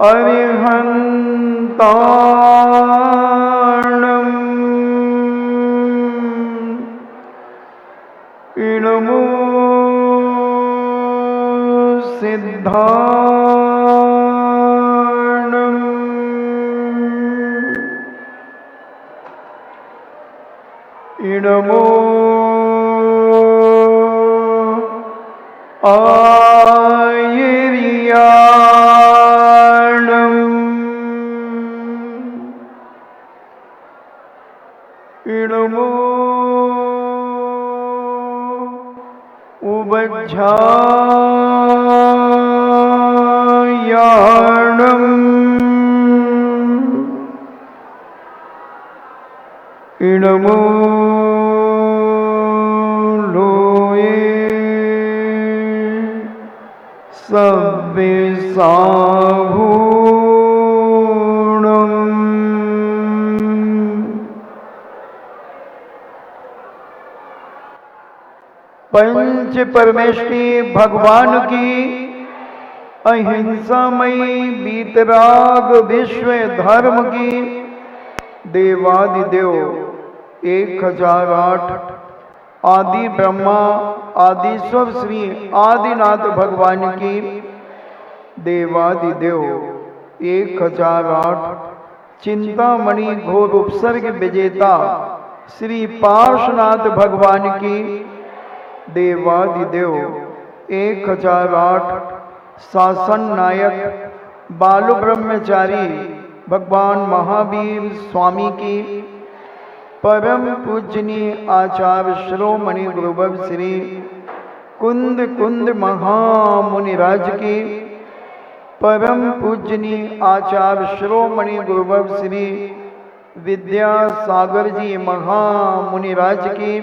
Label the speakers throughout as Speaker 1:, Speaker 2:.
Speaker 1: अरिहन्ताणम् इनमो सिद्धाणम् इनमो आयर्याणम् इनमो उबज्झायाणम् इनमो लोये सव्यसाभूणम् पंच परमेष्टि भगवान की अहिंसामयी बीतराग विश्व धर्म की देवादिदेव 1008 आदि ब्रह्मा आदि स्व श्री आदिनाथ भगवान की देवादिदेव 1008 चिंतामणि घोर उपसर्ग विजेता श्री पार्श्वनाथ भगवान की देवादिदेव 1008 शासन नायक बालु ब्रह्मचारी भगवान महावीर स्वामी की परम पूजनीय आचार्य श्रोमणि गुरुवर श्री कुंद कुंद महामुनिराज की परम पूजनीय आचार्य श्रोमणि गुरुवर श्री विद्यासागर जी महामुनिराज की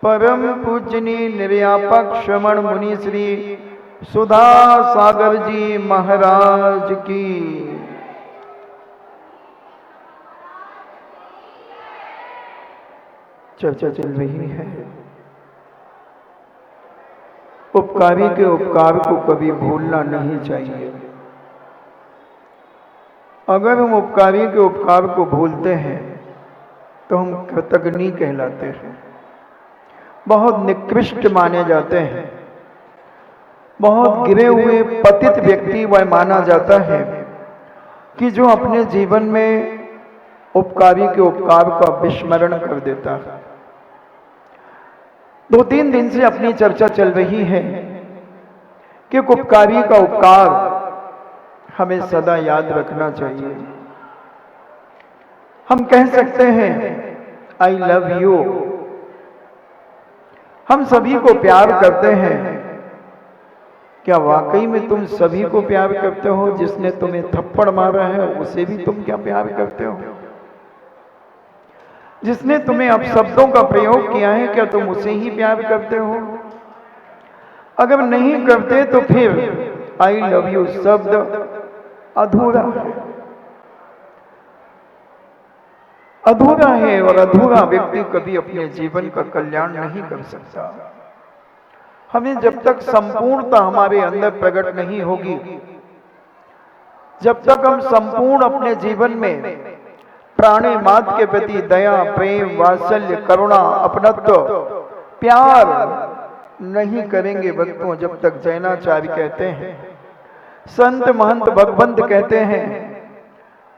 Speaker 1: परम पूजनीय निर्यापक श्रवण मुनि श्री सुधा सागर जी महाराज की चर्चा चल रही है। उपकारी के उपकार को कभी भूलना नहीं चाहिए। अगर हम उपकारी के उपकार को भूलते हैं तो हम कृतघ्नी कहलाते हैं, बहुत निकृष्ट माने जाते हैं, बहुत गिरे हुए पतित व्यक्ति वह माना जाता है कि जो अपने जीवन में उपकारी के उपकार का विस्मरण कर देता है। 2-3 दिन से अपनी चर्चा चल रही है कि उपकारी का उपकार हमें सदा याद रखना चाहिए। हम कह सकते हैं आई लव यू, हम सभी को प्यार करते हैं। क्या वाकई में तुम सभी को प्यार करते हो? जिसने तुम्हें थप्पड़ मारा है उसे भी तुम क्या प्यार करते हो? जिसने तुम्हें अपशब्दों का प्रयोग किया है क्या तुम उसे ही प्यार करते हो? अगर नहीं करते तो फिर आई लव यू शब्द अधूरा है, अधूरा है। और अधूरा व्यक्ति कभी अपने जीवन का कल्याण नहीं कर सकता। हमें जब तक संपूर्णता हमारे अंदर प्रकट नहीं होगी, जब तक हम संपूर्ण अपने जीवन में प्राणी मात्र के प्रति दया, प्रेम, वात्सल्य, करुणा, अपनत्व, प्यार नहीं करेंगे भक्तों, जब तक जैनाचार्य कहते हैं, संत महंत भगवंत कहते हैं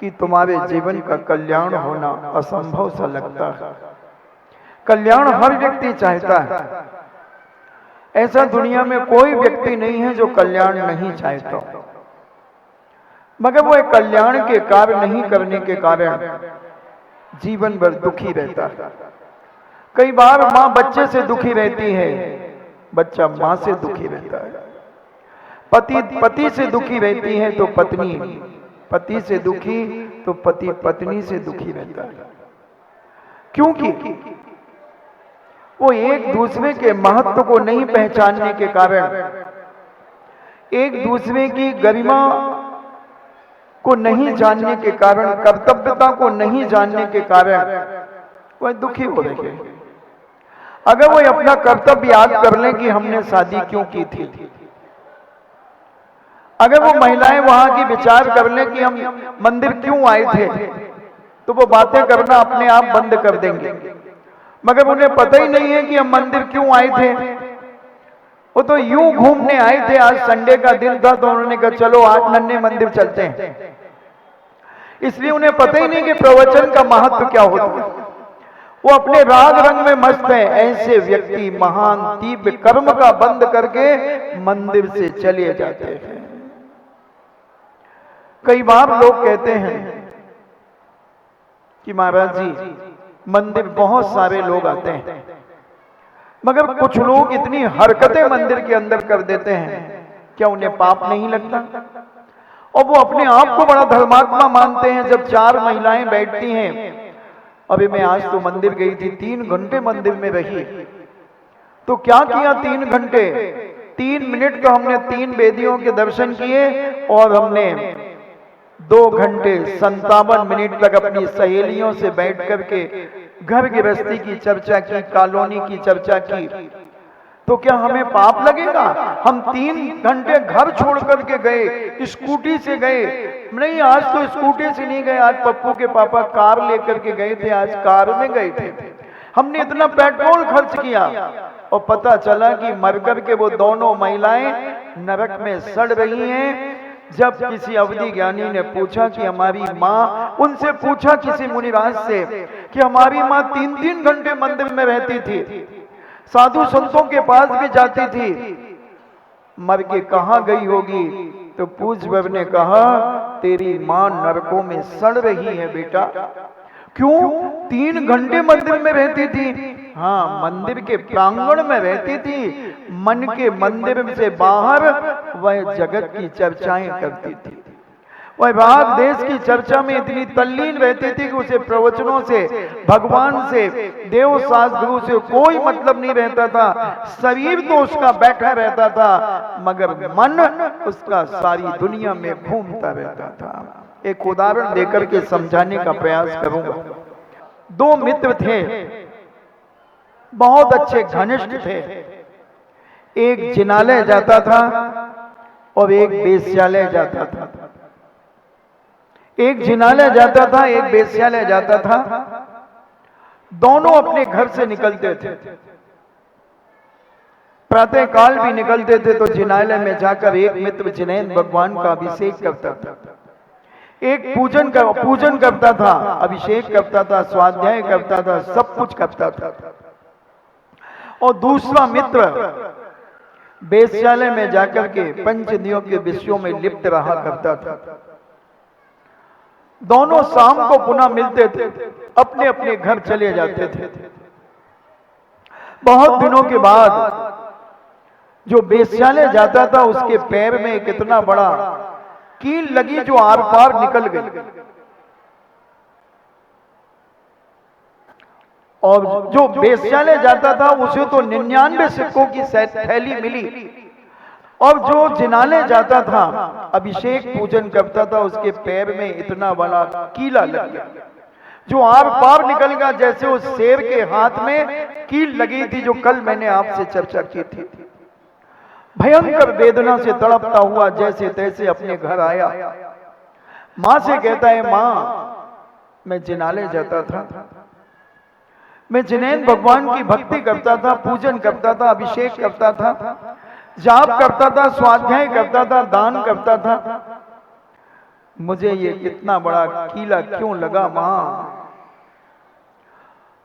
Speaker 1: कि तुम्हारे जीवन का कल्याण होना असंभव सा लगता है। कल्याण हर व्यक्ति चाहता है, ऐसा दुनिया में कोई व्यक्ति नहीं है जो कल्याण नहीं चाहता, मगर वो एक कल्याण के कार्य नहीं करने के कारण जीवन भर दुखी रहता है। कई बार माँ बच्चे से दुखी रहती है, बच्चा माँ से दुखी रहता है। पति से दुखी रहती है तो पत्नी, पति से दुखी तो पति पत्नी से दुखी रहता है। क्योंकि वो एक दूसरे के महत्व को नहीं पहचानने के कारण, एक दूसरे की गरिमा को नहीं जानने के कारण, कर्तव्यता को नहीं जानने के कारण वह दुखी हो रहे हैं। अगर वो अपना कर्तव्य याद कर लें कि हमने शादी क्यों की थी, अगर वो महिलाएं वहां की विचार कर लें कि हम मंदिर क्यों आए थे, तो वो बातें करना अपने आप बंद कर देंगे। मगर उन्हें पता ही नहीं है कि हम मंदिर क्यों आए थे। वो तो यूं घूमने आए थे, आज संडे का दिन था तो उन्होंने कहा चलो आज नन्हे मंदिर चलते हैं। इसलिए उन्हें पता ही नहीं कि प्रवचन का महत्व क्या होता है। वो अपने राग रंग में मस्त है। ऐसे व्यक्ति महान तीव्र कर्म का बंद करके मंदिर से चले जाते हैं। कई बार लोग कहते हैं कि महाराज जी मंदिर बहुत सारे लोग आते हैं, मगर कुछ लोग इतनी हरकतें मंदिर के अंदर कर देते हैं, क्या उन्हें पाप नहीं लगता? और वो अपने आप को बड़ा धर्मात्मा मानते हैं। जब 4 महिलाएं बैठती हैं, अभी मैं आज तो मंदिर गई थी, 3 घंटे मंदिर में रही, तो क्या किया 3 घंटे? 3 मिनट तो हमने 3 वेदियों के दर्शन किए और हमने 2 घंटे 57 मिनट तक अपनी सहेलियों से बैठ करके घर गृहस्थी की चर्चा की, कॉलोनी की चर्चा की। तो क्या हमें पाप लगेगा? हम 3 घंटे घर छोड़ करके गए, स्कूटी से गए। नहीं, आज तो स्कूटी से नहीं गए, आज पप्पू के पापा कार लेकर के गए थे, आज कार में गए थे। हमने इतना पेट्रोल खर्च किया और पता चला कि मरकर के वो दोनों महिलाएं नरक में सड़ रही हैं। जब किसी अवधि ज्ञानी ने पूछा कि हमारी माँ, उनसे पूछा किसी मुनिराज से कि हमारी माँ 3-3 घंटे मंदिर में रहती थी, साधु संतों के पास भी जाती थी, मर के कहां गई होगी? तो पूज्य ने कहा तेरी मां नरकों में सड़ रही है बेटा। क्यों? 3 घंटे मंदिर में रहती थी। हाँ, मंदिर के प्रांगण में रहती थी, मन के मंदिर से बाहर वह जगत की चर्चाएं करती थी। वह भाग देश की चर्चा में इतनी तल्लीन रहती थी कि उसे प्रवचनों से, भगवान से, देव शास्त्रों से कोई मतलब नहीं रहता था। शरीर तो उसका बैठा रहता था, मगर मन उसका सारी दुनिया में घूमता रहता था। एक उदाहरण देकर के समझाने का प्रयास करूंगा। 2 मित्र थे, बहुत अच्छे घनिष्ठ थे। एक जिनालय जाता था और एक वेश्यालय जाता था। एक जिनालय जाता था, एक वेश्यालय जाता था। दोनों अपने घर से निकलते थे, प्रातः काल भी निकलते थे तो जिनालय में जाकर एक मित्र जिनेंद्र भगवान का अभिषेक करता था, एक पूजन करता था, अभिषेक करता था, स्वाध्याय करता था, सब कुछ करता था। और दूसरा मित्र वेश्यालय में जाकर के पंचदियों के विषयों में लिप्त रहा करता था। दोनों शाम को पुनः मिलते थे, अपने अपने घर चले जाते थे। बहुत दिनों के बाद जो वेश्यालय जाता था उसके पैर में एक इतना बड़ा कील लगी जो आर पार निकल गई। और जो वेश्यालय जाता था उसे तो 99 सिक्कों की थैली मिली, और जो जिनालय जाता था, अभिषेक पूजन करता था, उसके पैर में इतना बड़ा कीला लग गया जो आर पार निकल गया, जैसे उस शेर के हाथ में कील लगी थी जो कल मैंने आपसे चर्चा की थी। भयंकर वेदना से तड़पता हुआ जैसे तैसे अपने घर आया। मां से कहता है, मां मैं जिनालय जाता था, मैं जिनेंद्र भगवान की भक्ति करता था, पूजन करता था, अभिषेक करता था, जाप करता था, स्वाध्याय करता था, दान करता था, मुझे ये कितना बड़ा कीला क्यों लगा मां?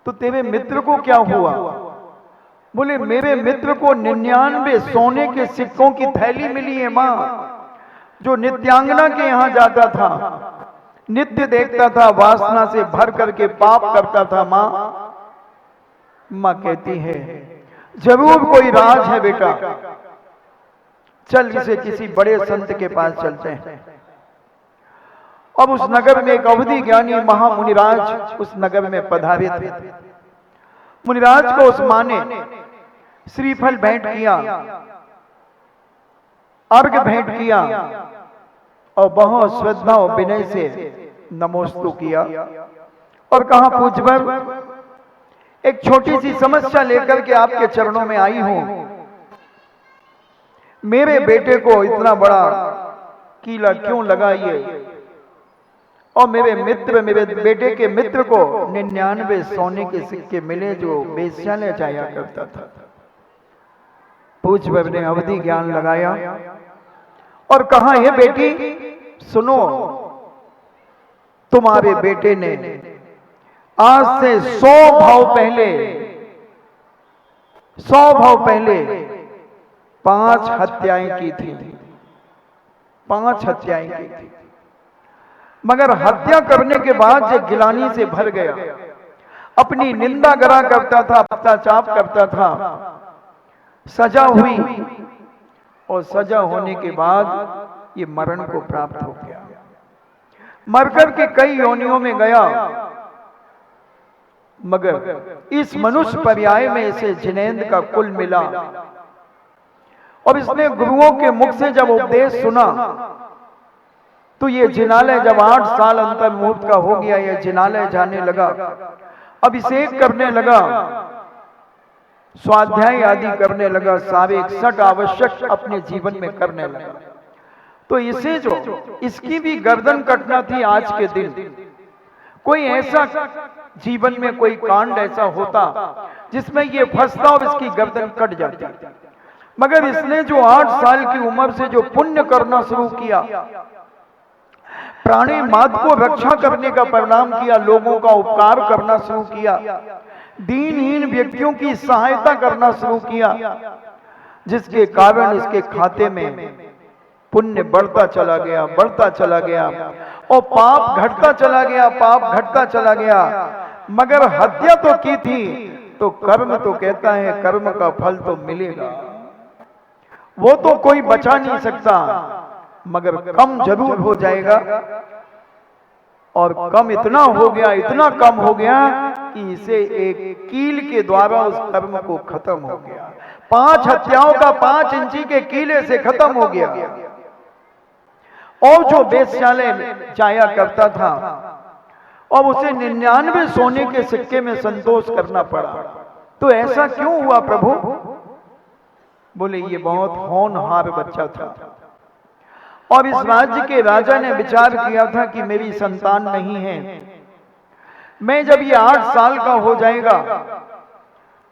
Speaker 1: तो तेरे मित्र को क्या हुआ? बोले मेरे मित्र को 99 सोने के सिक्कों की थैली मिली है मां। जो नित्यांगना के यहां जाता था, नित्य देखता था, वासना से भर करके पाप करता था मां। मां कहती है जरूर कोई राज है बेटा, चल इसे किसी बड़े संत के पास चलते हैं। अब उस नगर में एक अवधि ज्ञानी महामुनिराज उस नगर में पधारे थे। मुनिराज को उस मां ने श्रीफल भेंट किया, अर्घ भेंट किया और बहुत श्रद्धा और विनय से नमोस्तु किया और कहा पूज्यवर, एक छोटी सी समस्या लेकर के आपके चरणों में आई हूं। मेरे बेटे को इतना बड़ा कीला क्यों लगाइए? और मेरे मित्र, मेरे बेटे के मित्र को 99 सोने के सिक्के मिले जो वेश्यालय जाया करता था। पूज्य बाबा ने अवधि ज्ञान लगाया और कहा, हे बेटी सुनो, तुम्हारे बेटे ने आज से 100 भाव पहले 5 हत्याएं की थी। 5 हत्याएं की थी, मगर हत्या करने के बाद जो गिलानी से भर गया, अपनी निंदा करा करता था, पश्चाताप करता था, सजा हुई और सजा होने के बाद ये मरण को प्राप्त हो गया। मरकर के कई योनियों में गया, मगर इस मनुष्य पर्याय में इसे जिनेंद्र का कुल मिला। और इसने गुरुओं के मुख से जब उपदेश सुना तो ये जिनालय जब 8 साल अंतर मुहूर्त का हो गया, ये जिनालय जाने लगा, अभिषेक करने लगा, स्वाध्याय आदि करने लगा, सारे 61 आवश्यक अपने जीवन में करने लगा। तो इसे जो इसकी भी गर्दन कटना थी आज के दिन। कोई ऐसा जीवन में कोई कांड ऐसा होता जिसमें ये फंसता और इसकी गर्दन कट जाती, मगर इसने जो 8 साल की उम्र से जो पुण्य करना शुरू किया, प्राणी मात्र को रक्षा करने का परिणाम किया, लोगों का उपकार करना शुरू किया, दीनहीन व्यक्तियों की सहायता करना शुरू किया, जिसके कारण इसके खाते में पुण्य बढ़ता चला गया, बढ़ता चला गया और पाप घटता चला गया, पाप घटता चला गया। मगर हत्या तो की थी, तो कर्म तो कहता है कर्म का फल तो मिलेगा, वो तो कोई बचा नहीं सकता, मगर कम जरूर हो जाएगा। और कम इतना हो गया, इतना कम हो गया कि इसे एक कील के द्वारा उस कर्म को खत्म हो गया। 5 हत्याओं का 5 इंची के कीले से खत्म हो गया। और जो वेश्यालय जाया करता था और उसे 99 सोने के सिक्के में संतोष करना पड़ा। तो ऐसा क्यों हुआ प्रभु? बोले ये बहुत होनहार बच्चा था और इस राज्य के राजा ने विचार किया था कि मेरी संतान नहीं है, मैं जब ये 8 साल का हो जाएगा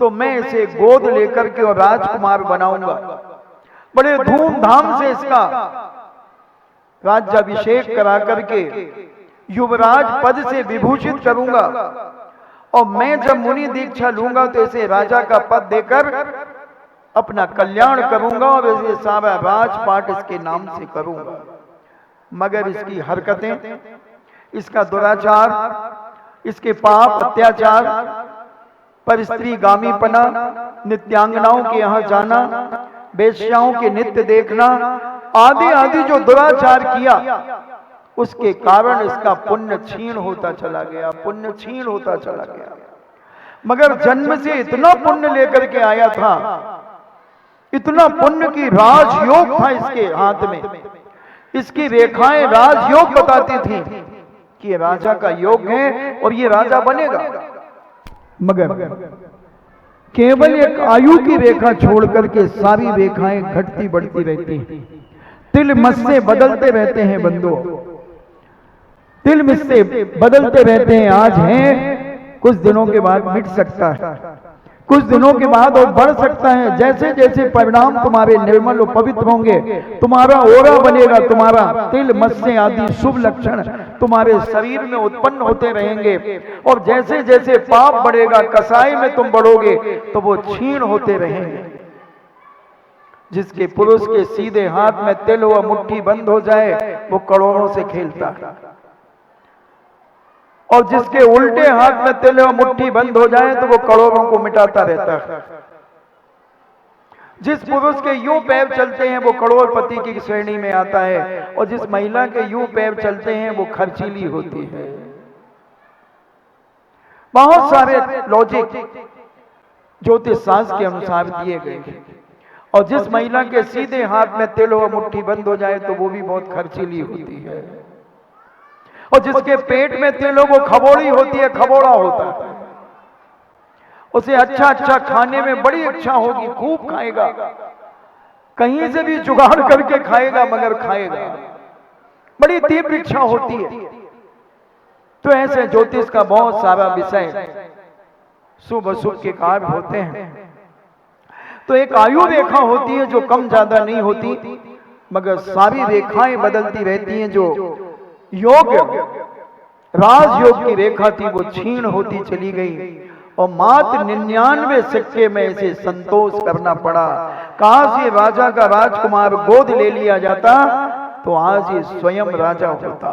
Speaker 1: तो मैं इसे गोद लेकर के और राजकुमार बनाऊंगा, बड़े धूमधाम से इसका राज्याभिषेक करा करके युवराज पद से विभूषित करूंगा और मैं जब मुनि दीक्षा लूंगा तो इसे राजा का पद देकर अपना कल्याण करूंगा और इसे सारा राजपाट इसके नाम से करूंगा। मगर इसकी हरकतें, इसका दुराचार, इसके पाप अत्याचार, पर स्त्री गामीपना, नित्यांगनाओं के यहां जाना, वेश्याओं के नित्य देखना, आदि आदि जो दुराचार किया, उसके कारण इसका पुण्य क्षीण होता चला गया, पुण्य क्षीण होता चला गया। मगर जन्म से इतना पुण्य लेकर के आया था, इतना पुण्य की राजयोग था इसके हाथ में, इसकी रेखाएं राजयोग बताती थी कि ये राजा का योग है और ये राजा बनेगा। मगर केवल एक आयु की रेखा छोड़ करके सारी रेखाएं घटती बढ़ती रहती हैं। तिल मस्से बदलते रहते हैं बंधुओं, तिल मिस्से बदलते रहते हैं। आज हैं, कुछ दिनों के बाद मिट सकता है, कुछ दिनों के बाद और बढ़ सकता है। जैसे जैसे परिणाम तुम्हारे निर्मल और पवित्र होंगे, तुम्हारा ओरा बनेगा, तुम्हारा तिल मस्से आदि शुभ लक्षण तुम्हारे शरीर में उत्पन्न होते रहेंगे। और जैसे जैसे पाप बढ़ेगा, कसाई में तुम बढ़ोगे, तो वो क्षीण होते रहेंगे। जिसके पुरुष के सीधे हाथ में तिल हुआ मुट्ठी बंद हो जाए, वो करोड़ों से खेलता है, और जिसके उल्टे हाथ में तिल हुआ मुट्ठी बंद हो जाए तो वो करोड़ों को मिटाता रहता है। जिस पुरुष के यूं पैर चलते हैं वो करोड़पति की श्रेणी में आता है, और जिस महिला के यूं पैर चलते हैं वो खर्चीली होती है। बहुत सारे लॉजिक ज्योतिष शास्त्र के अनुसार दिए गए, और जिस महिला के सीधे हाथ में तिल और मुट्ठी बंद हो जाए तो वो भी बहुत खर्चीली होती है। और जिसके पेट में तिल हो वो खबोड़ी होती है, खबोड़ा होता है। उसे अच्छा अच्छा खाने में बड़ी इच्छा होगी, खूब खाएगा, कहीं से भी जुगाड़ करके खाएगा, मगर खाएगा। बड़ी तीव्र इच्छा होती है। तो ऐसे ज्योतिष का बहुत सारा विषय शुभ अशुभ के कार्य होते हैं। तो एक आयु रेखा होती है जो कम ज्यादा नहीं होती, मगर सारी रेखाएं बदलती रहती हैं। जो योग राजयोग की रेखा थी वो क्षीण होती चली गई और मात्र 99 सिक्के में इसे संतोष करना पड़ा। काश ये राजा का राजकुमार गोद ले लिया जाता तो आज ये स्वयं राजा होता।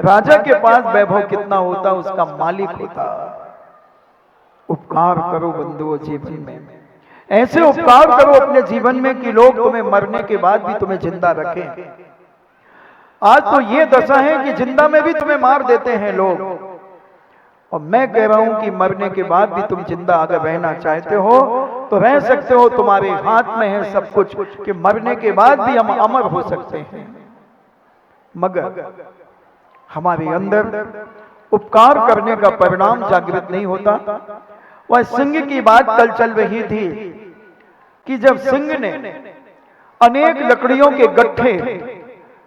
Speaker 1: राजा के पास वैभव कितना होता, उसका मालिक होता। उपकार करो बंधुओं जीवन में, ऐसे उपकार करो अपने जीवन में कि लोग तुम्हें मरने के बाद भी तुम्हें जिंदा रखें। आज तो ये दशा है कि जिंदा में भी तुम्हें मार देते हैं लोग, और मैं कह रहा हूं कि मरने के बाद भी तुम जिंदा अगर रहना चाहते हो तो रह सकते हो। तुम्हारे हाथ में है सब कुछ कि मरने के बाद भी हम अमर हो सकते हैं। मगर हमारे अंदर उपकार करने का परिणाम जागृत नहीं होता। वह सिंह की बात कल चल रही थी कि जब सिंह ने अनेक लकड़ियों के गट्ठे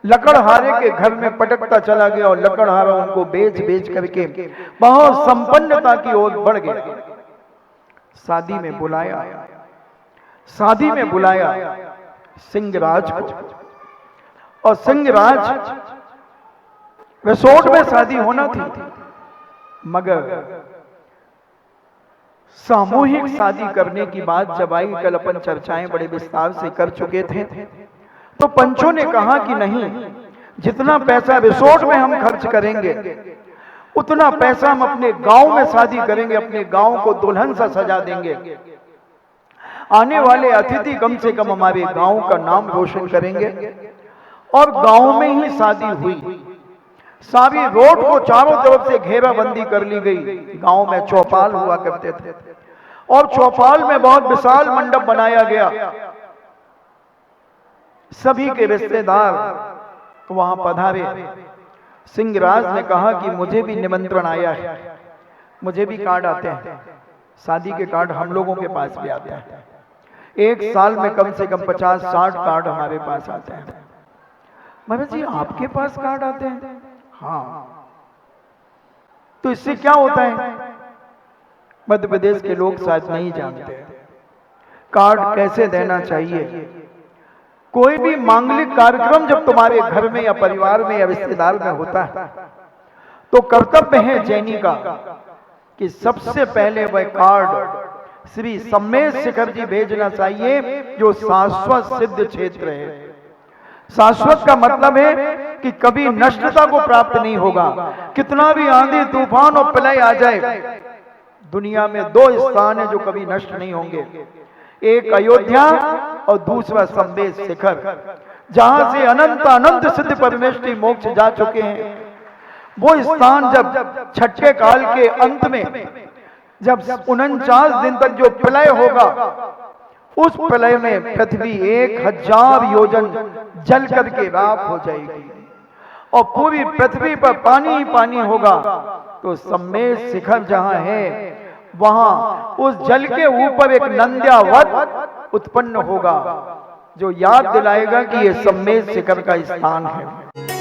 Speaker 1: लकड़हारे के घर में पटकता चला गया और लकड़हारा उनको बेच बेच करके बहुत संपन्नता की ओर बढ़ गया। शादी में बुलाया सिंहराज को, और सिंहराज रिसोर्ट में शादी होना थी, मगर सामूहिक शादी करने की बात जब आई, कल अपन चर्चाएं बड़े विस्तार से कर चुके थे, तो पंचों ने कहा कि नहीं, जितना पैसा रिसोर्ट में हम खर्च करेंगे उतना पैसा हम अपने गांव में शादी करेंगे, अपने गांव को दुल्हन सा सजा देंगे। आने वाले अतिथि कम से कम हमारे गांव का नाम रोशन करेंगे। और गांव में ही शादी हुई। सारी रोड को चारों तरफ से घेराबंदी कर ली गई। गांव में चौपाल हुआ करते थे और चौपाल में बहुत विशाल मंडप बनाया गया। सभी के रिश्तेदार वहां पधारे। सिंहराज ने कहा कि मुझे भी निमंत्रण आया है, मुझे भी कार्ड आते हैं, शादी के कार्ड हम लोगों के पास भी आते हैं। एक साल में कम से कम 50-60 कार्ड हमारे पास आते हैं। महाराज जी आपके पास कार्ड आते हैं? हाँ। तो इससे क्या होता है? मध्य प्रदेश के लोग शायद नहीं जानते कार्ड कैसे देना चाहिए। कोई भी मांगलिक कार्यक्रम जब तुम्हारे घर में या परिवार में या रिश्तेदार में होता है तो कर्तव्य है जैनी का कि सबसे पहले वह कार्ड श्री सम्मेद शिखर जी भेजना चाहिए, जो शाश्वत सिद्ध क्षेत्र है। शाश्वत का मतलब है कि कभी नष्टता को प्राप्त नहीं होगा। कितना भी आंधी तूफान और प्रलय आ जाए, दुनिया में 2 स्थान है जो कभी नष्ट नहीं होंगे, एक अयोध्या और दूसरा सम्मेद शिखर, जहां से अनंत सिद्ध परमेष्टि मोक्ष जा चुके हैं। वो स्थान जब छठे काल के अंत में जब 49 दिन तक जो प्रलय होगा, उस प्रलय में पृथ्वी 1000 योजन जल करके राख हो जाएगी और पूरी पृथ्वी पर पानी ही पानी होगा। तो सम्मेद शिखर जहां है वहां उस जल के ऊपर एक नंद्यावत उत्पन्न होगा, जो याद दिलाएगा कि यह सम्मेद शिखर का स्थान है।